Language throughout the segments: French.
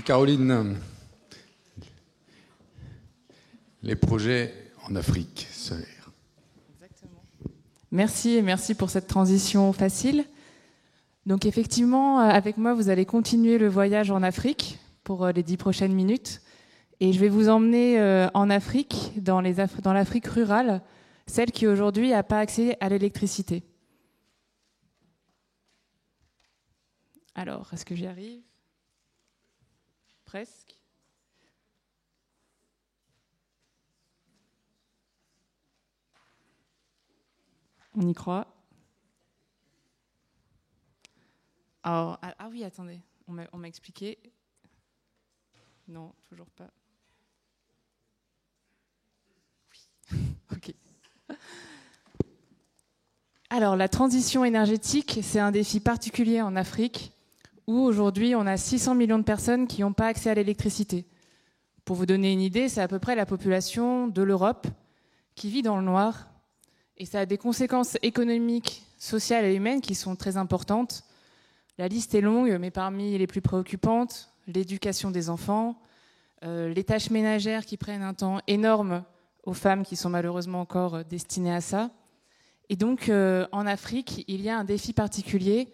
Caroline, les projets en Afrique solaire. Exactement. Merci et merci pour cette transition facile. Donc effectivement, avec moi, vous allez continuer le voyage en Afrique pour les 10 prochaines minutes. Et je vais vous emmener en Afrique, dans l'Afrique rurale, celle qui aujourd'hui n'a pas accès à l'électricité. Alors, est-ce que j'y arrive ? Presque. On y croit. Alors, ah oui, attendez, on m'a expliqué. Non, toujours pas. Oui, ok. Alors, la transition énergétique, c'est un défi particulier en Afrique, où aujourd'hui, on a 600 millions de personnes qui n'ont pas accès à l'électricité. Pour vous donner une idée, c'est à peu près la population de l'Europe qui vit dans le noir. Et ça a des conséquences économiques, sociales et humaines qui sont très importantes. La liste est longue, mais parmi les plus préoccupantes, l'éducation des enfants, les tâches ménagères qui prennent un temps énorme aux femmes qui sont malheureusement encore destinées à ça. Et donc, en Afrique, il y a un défi particulier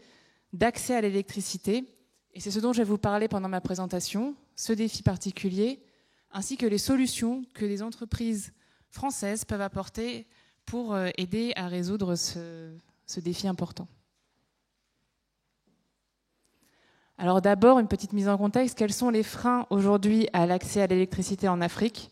d'accès à l'électricité. Et c'est ce dont je vais vous parler pendant ma présentation, ce défi particulier, ainsi que les solutions que les entreprises françaises peuvent apporter pour aider à résoudre ce défi important. Alors d'abord, une petite mise en contexte. Quels sont les freins aujourd'hui à l'accès à l'électricité en Afrique ?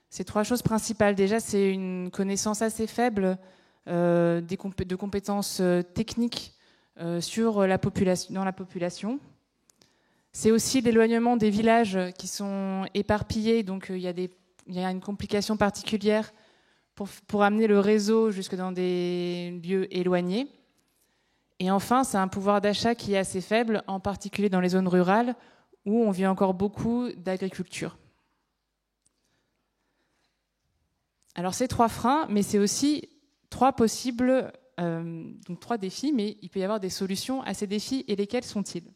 C'est 3 choses principales. Déjà, c'est une connaissance assez faible de compétences techniques dans la population. C'est aussi l'éloignement des villages qui sont éparpillés. Donc il y a une complication particulière pour amener le réseau jusque dans des lieux éloignés. Et enfin, c'est un pouvoir d'achat qui est assez faible, en particulier dans les zones rurales, où on vit encore beaucoup d'agriculture. Alors, c'est 3 freins, mais c'est aussi 3 possibles, donc 3 défis, mais il peut y avoir des solutions à ces défis, et lesquels sont-ils ?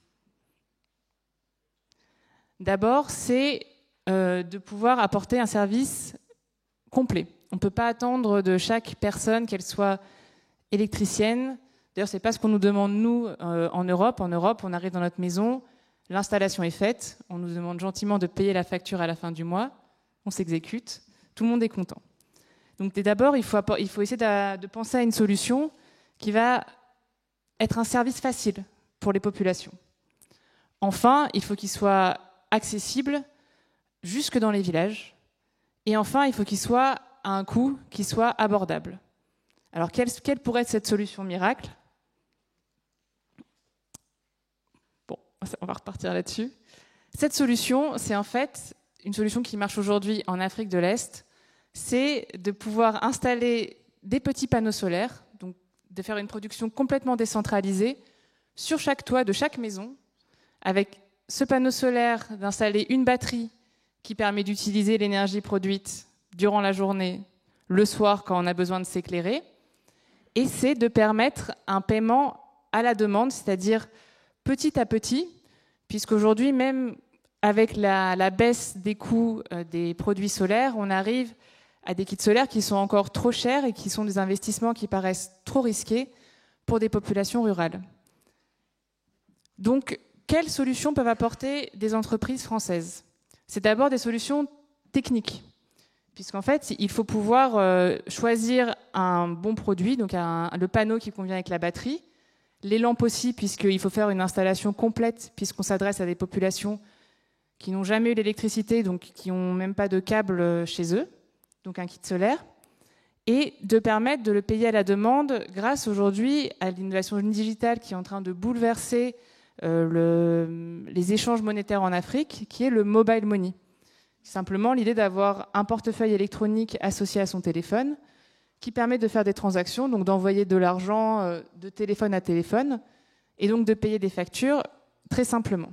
D'abord, c'est de pouvoir apporter un service complet. On ne peut pas attendre de chaque personne qu'elle soit électricienne. D'ailleurs, ce n'est pas ce qu'on nous demande, nous, en Europe. En Europe, on arrive dans notre maison, l'installation est faite, on nous demande gentiment de payer la facture à la fin du mois, on s'exécute, tout le monde est content. Donc d'abord, il faut essayer de penser à une solution qui va être un service facile pour les populations. Enfin, il faut qu'il soit accessible jusque dans les villages. Et enfin, il faut qu'il soit à un coût qui soit abordable. Alors, quelle pourrait être cette solution miracle ? Bon, on va repartir là-dessus. Cette solution, c'est en fait une solution qui marche aujourd'hui en Afrique de l'Est, c'est de pouvoir installer des petits panneaux solaires, donc de faire une production complètement décentralisée sur chaque toit de chaque maison, avec ce panneau solaire, d'installer une batterie qui permet d'utiliser l'énergie produite durant la journée, le soir quand on a besoin de s'éclairer, et c'est de permettre un paiement à la demande, c'est-à-dire petit à petit, puisqu'aujourd'hui, même avec la baisse des coûts des produits solaires, on arrive à des kits solaires qui sont encore trop chers et qui sont des investissements qui paraissent trop risqués pour des populations rurales. Donc, quelles solutions peuvent apporter des entreprises françaises ? C'est d'abord des solutions techniques, puisqu'en fait, il faut pouvoir choisir un bon produit, donc le panneau qui convient avec la batterie, les lampes aussi, puisqu'il faut faire une installation complète, puisqu'on s'adresse à des populations qui n'ont jamais eu l'électricité, donc qui n'ont même pas de câble chez eux, donc un kit solaire, et de permettre de le payer à la demande grâce aujourd'hui à l'innovation digitale qui est en train de bouleverser les échanges monétaires en Afrique, qui est le mobile money. Simplement l'idée d'avoir un portefeuille électronique associé à son téléphone qui permet de faire des transactions, donc d'envoyer de l'argent de téléphone à téléphone et donc de payer des factures très simplement.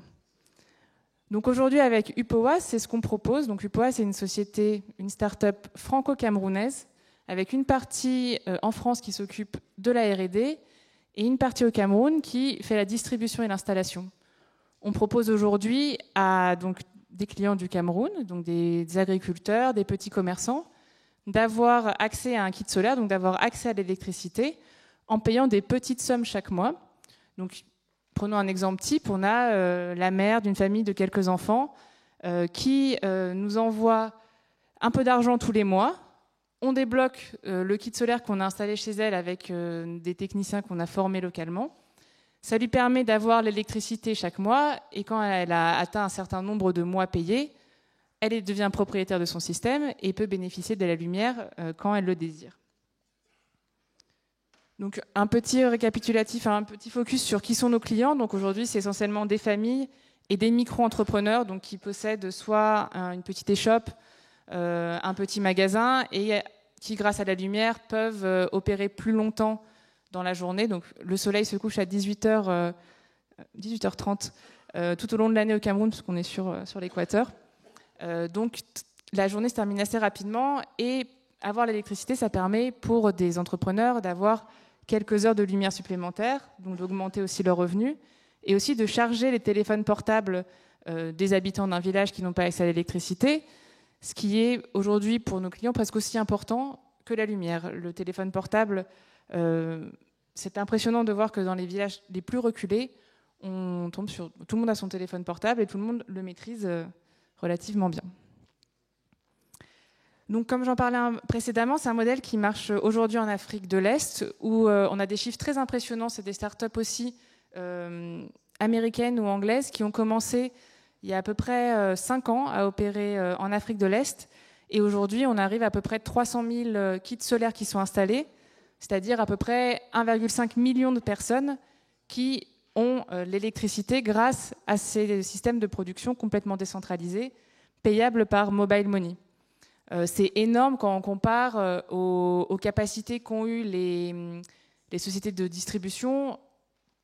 Donc aujourd'hui avec UPOA, c'est ce qu'on propose. Donc UPOA, c'est une société, une start-up franco-camerounaise avec une partie en France qui s'occupe de la R&D et une partie au Cameroun qui fait la distribution et l'installation. On propose aujourd'hui à donc, des clients du Cameroun, donc des agriculteurs, des petits commerçants, d'avoir accès à un kit solaire, donc d'avoir accès à l'électricité en payant des petites sommes chaque mois. Donc, prenons un exemple type, on a la mère d'une famille de quelques enfants qui nous envoie un peu d'argent tous les mois. On débloque le kit solaire qu'on a installé chez elle avec des techniciens qu'on a formés localement. Ça lui permet d'avoir l'électricité chaque mois et quand elle a atteint un certain nombre de mois payés, elle devient propriétaire de son système et peut bénéficier de la lumière quand elle le désire. Donc un petit récapitulatif, un petit focus sur qui sont nos clients. Donc aujourd'hui, c'est essentiellement des familles et des micro-entrepreneurs donc qui possèdent soit une petite échoppe, un petit magasin et qui, grâce à la lumière, peuvent opérer plus longtemps dans la journée. Donc le soleil se couche à 18h30 tout au long de l'année au Cameroun, puisqu'on est sur l'équateur. Donc la journée se termine assez rapidement et avoir l'électricité, ça permet pour des entrepreneurs d'avoir quelques heures de lumière supplémentaires, donc d'augmenter aussi leurs revenus et aussi de charger les téléphones portables des habitants d'un village qui n'ont pas accès à l'électricité, ce qui est aujourd'hui pour nos clients presque aussi important que la lumière. Le téléphone portable, c'est impressionnant de voir que dans les villages les plus reculés, on tombe sur tout le monde a son téléphone portable et tout le monde le maîtrise relativement bien. Donc, comme j'en parlais précédemment, c'est un modèle qui marche aujourd'hui en Afrique de l'Est, où on a des chiffres très impressionnants. C'est des startups aussi américaines ou anglaises qui ont commencé il y a à peu près 5 ans à opérer en Afrique de l'Est. Et aujourd'hui, on arrive à peu près 300 000 kits solaires qui sont installés, c'est-à-dire à peu près 1,5 million de personnes qui ont l'électricité grâce à ces systèmes de production complètement décentralisés, payables par mobile money. C'est énorme quand on compare aux capacités qu'ont eues les sociétés de distribution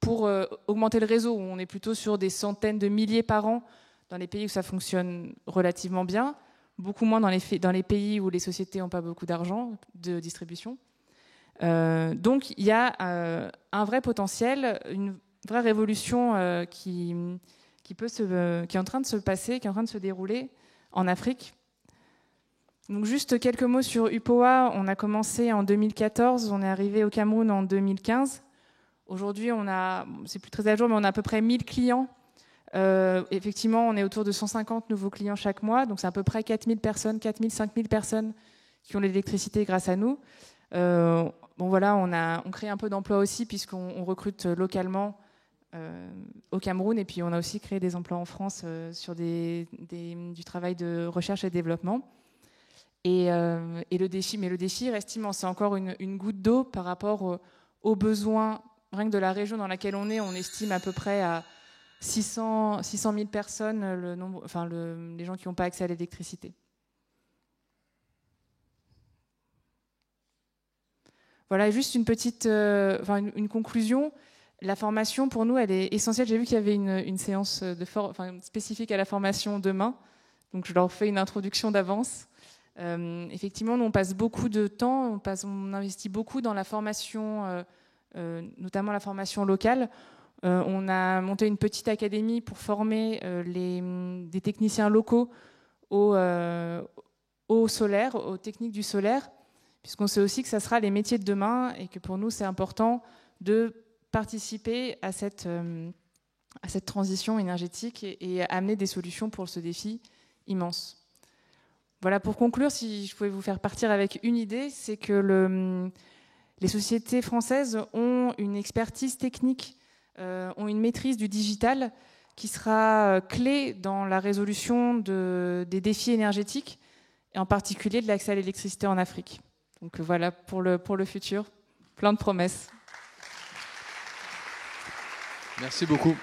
pour augmenter le réseau, où on est plutôt sur des centaines de milliers par an dans les pays où ça fonctionne relativement bien, beaucoup moins dans les pays où les sociétés n'ont pas beaucoup d'argent de distribution. Donc il y a un vrai potentiel, une vraie révolution qui est en train de se passer, qui est en train de se dérouler en Afrique. Donc juste quelques mots sur UPOA. On a commencé en 2014, on est arrivé au Cameroun en 2015. Aujourd'hui, c'est plus très à jour, mais on a à peu près 1000 clients. Effectivement, on est autour de 150 nouveaux clients chaque mois, donc c'est à peu près 4000 personnes, 5000 personnes qui ont l'électricité grâce à nous. Bon voilà, on crée un peu d'emplois aussi puisqu'on recrute localement au Cameroun et puis on a aussi créé des emplois en France sur du travail de recherche et développement. Et le défi reste immense. C'est encore une goutte d'eau par rapport aux besoins. Rien que de la région dans laquelle on estime à peu près à 600 000 personnes les gens qui n'ont pas accès à l'électricité. Voilà, juste une petite, une conclusion. La formation, pour nous, elle est essentielle. J'ai vu qu'il y avait une séance spécifique à la formation demain, donc je leur fais une introduction d'avance. Effectivement, nous, on passe beaucoup de temps, on investit beaucoup dans la formation, notamment la formation locale. On a monté une petite académie pour former des techniciens locaux au solaire, aux techniques du solaire, puisqu'on sait aussi que ça sera les métiers de demain et que pour nous, c'est important de participer à cette transition énergétique et amener des solutions pour ce défi immense. Voilà, pour conclure, si je pouvais vous faire partir avec une idée, c'est que les sociétés françaises ont une expertise technique, ont une maîtrise du digital qui sera clé dans la résolution des défis énergétiques et en particulier de l'accès à l'électricité en Afrique. Donc voilà pour le futur, plein de promesses. Merci beaucoup.